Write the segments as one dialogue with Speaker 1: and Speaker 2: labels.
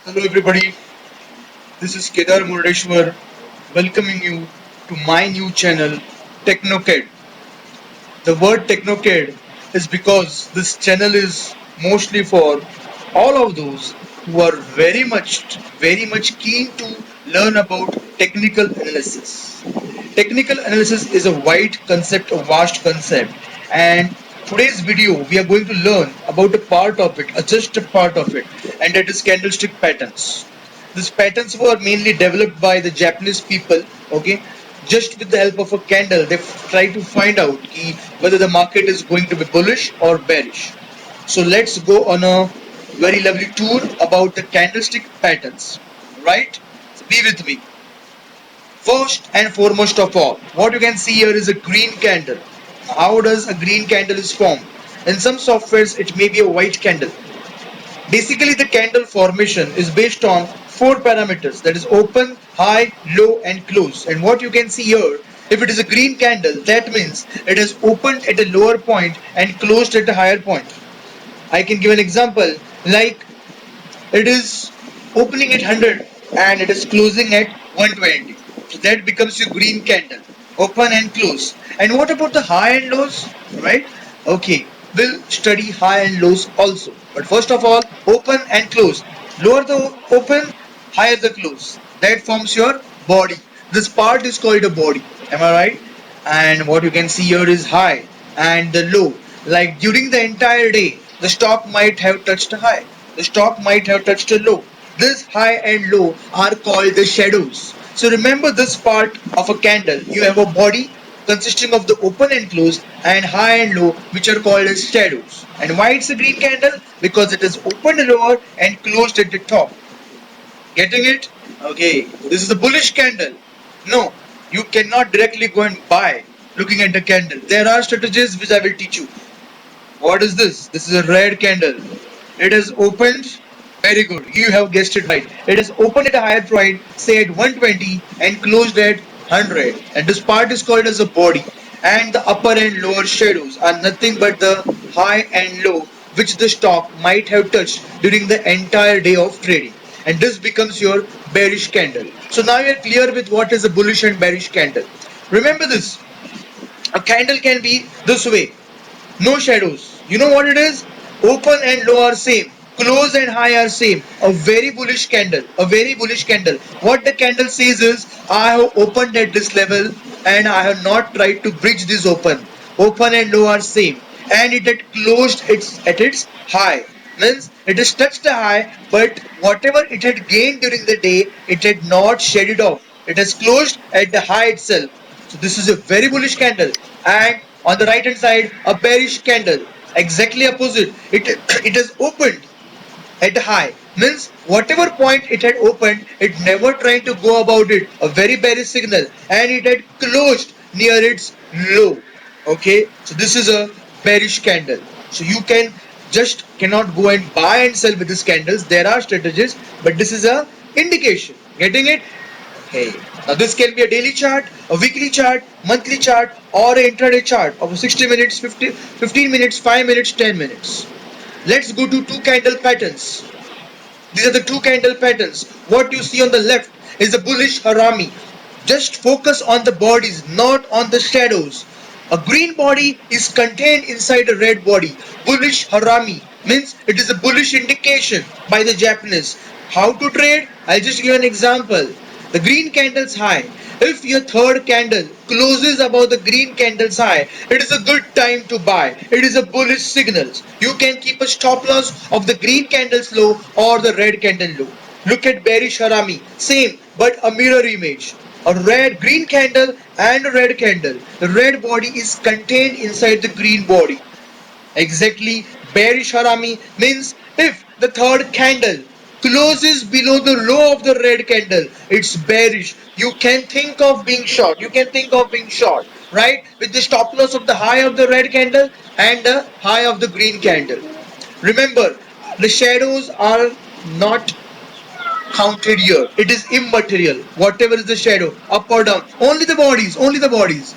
Speaker 1: Hello everybody, this is Kedar Murdeshwar welcoming you to my new channel TechnoKid. The word TechnoKid is because this channel is mostly for all of those who are very much keen to learn about technical analysis. Technical analysis is a wide concept, a vast concept, and today's video we are going to learn about a part of it, just a part of it, and that is candlestick patterns. These patterns were mainly developed by the Japanese people, okay? Just with the help of a candle, they try to find out whether the market is going to be bullish or bearish. So let's go on a very lovely tour about the candlestick patterns, right? So be with me. First and foremost of all, what you can see here is a green candle. How does a green candle is formed? In some softwares, it may be a white candle. Basically, the candle formation is based on four parameters, that is open, high, low, and close. And what you can see here, if it is a green candle, that means it has opened at a lower point and closed at a higher point. I can give an example like it is opening at 100 and it is closing at 120. So that becomes your green candle. Open and close. And what about the high and lows? Right? Okay, we'll study high and lows also. But first of all, open and close. Lower the open, higher the close. That forms your body. This part is called a body. Am I right? And what you can see here is high and the low. Like during the entire day, the stock might have touched a high, the stock might have touched a low. This high and low are called the shadows. So remember this part of a candle. You have a body consisting of the open and close and high and low, which are called as shadows. And why it's a green candle? Because it is opened lower and closed at the top. Getting it? Okay. This is a bullish candle. No, you cannot directly go and buy looking at the candle. There are strategies which I will teach you. What is this? This is a red candle. It has opened. Very good. You have guessed it right. It has opened at a higher point, say at 120, and closed at 100. And this part is called as a body. And the upper and lower shadows are nothing but the high and low which the stock might have touched during the entire day of trading. And this becomes your bearish candle. So now you are clear with what is a bullish and bearish candle. Remember this. A candle can be this way, no shadows. You know what it is? Open and low are same. Close and high are same. A very bullish candle. A very bullish candle. What the candle says is, I have opened at this level and I have not tried to bridge this open. Open and low are same. And it had closed at its high. Means it has touched the high, but whatever it had gained during the day, it had not shed it off. It has closed at the high itself. So this is a very bullish candle. And on the right hand side, a bearish candle. Exactly opposite. It has opened at high. Means whatever point it had opened, it never tried to go about it. A very bearish signal. And it had closed near its low. Okay. So this is a bearish candle. So you cannot go and buy and sell with these candles. There are strategies, but this is a indication. Getting it? Okay. Now this can be a daily chart, a weekly chart, monthly chart, or an intraday chart of 60 minutes, 15 minutes, 5 minutes, 10 minutes. Let's go to two candle patterns. These are the two candle patterns. What you see on the left is a bullish harami. Just focus on the bodies, not on the shadows. A green body is contained inside a red body. Bullish harami means it is a bullish indication by the Japanese. How to trade? I'll just give an example. The green candle's high. If your third candle closes above the green candle's high, it is a good time to buy. It is a bullish signal. You can keep a stop loss of the green candle's low or the red candle low. Look at bearish harami. Same, but a mirror image. A red green candle and a red candle. The red body is contained inside the green body. Exactly, bearish harami means if the third candle closes below the low of the red candle, it's bearish. You can think of being short. You can think of being short, right? With the stop loss of the high of the red candle and the high of the green candle. Remember, the shadows are not counted here. It is immaterial. Whatever is the shadow, up or down, only the bodies, only the bodies.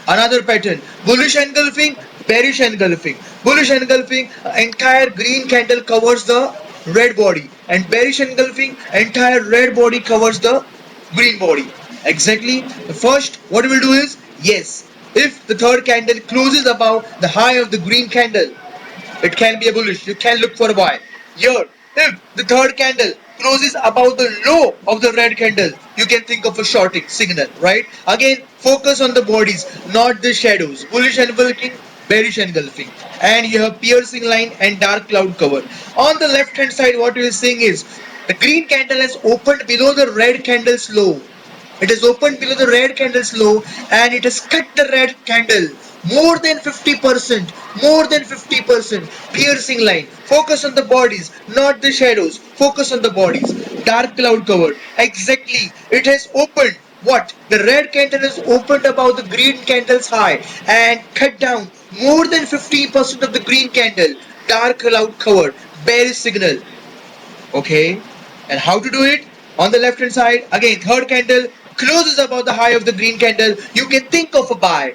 Speaker 1: Another pattern, bullish engulfing, bearish engulfing. Bullish engulfing, entire green candle covers the red body, and bearish engulfing, entire red body covers the green body. Exactly. The first, what we will do is, yes, if the third candle closes above the high of the green candle, it can be a bullish. You can look for a buy. Here, if the third candle closes above the low of the red candle, you can think of a shorting signal, right? Again, focus on the bodies, not the shadows. Bullish engulfing, bearish engulfing. And you have piercing line and dark cloud cover. On the left hand side, what you are seeing is the green candle has opened below the red candle's low. It is opened below the red candle's low and it has cut the red candle more than 50%, more than 50%. Piercing line. Focus on the bodies, not the shadows. Focus on the bodies. Dark cloud cover. Exactly. It has opened. What? The red candle has opened above the green candle's high and cut down more than 50% of the green candle. Dark cloud cover. Bearish signal. Okay, and how to do it? On the left hand side, again, third candle closes above the high of the green candle, you can think of a buy.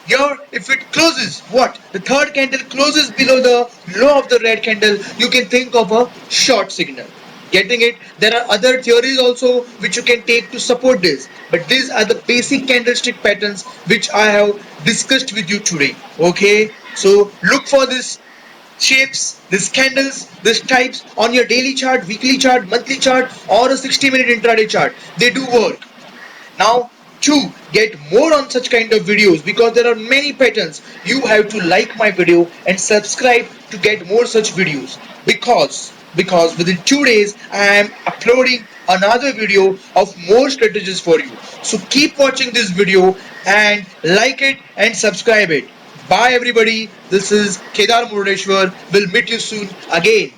Speaker 1: Here, if it closes, what? The third candle closes below the low of the red candle, you can think of a short signal. Getting it? There are other theories also which you can take to support this, but these are the basic candlestick patterns which I have discussed with you today. Okay, so look for this shapes, these candles, these types on your daily chart, weekly chart, monthly chart, or a 60-minute intraday chart. They do work. Now, to get more on such kind of videos, because there are many patterns, you have to like my video and subscribe to get more such videos. Because within 2 days I am uploading another video of more strategies for you. So keep watching this video and like it and subscribe it. Bye everybody. This is Kedar Murdeshwar. We'll meet you soon again.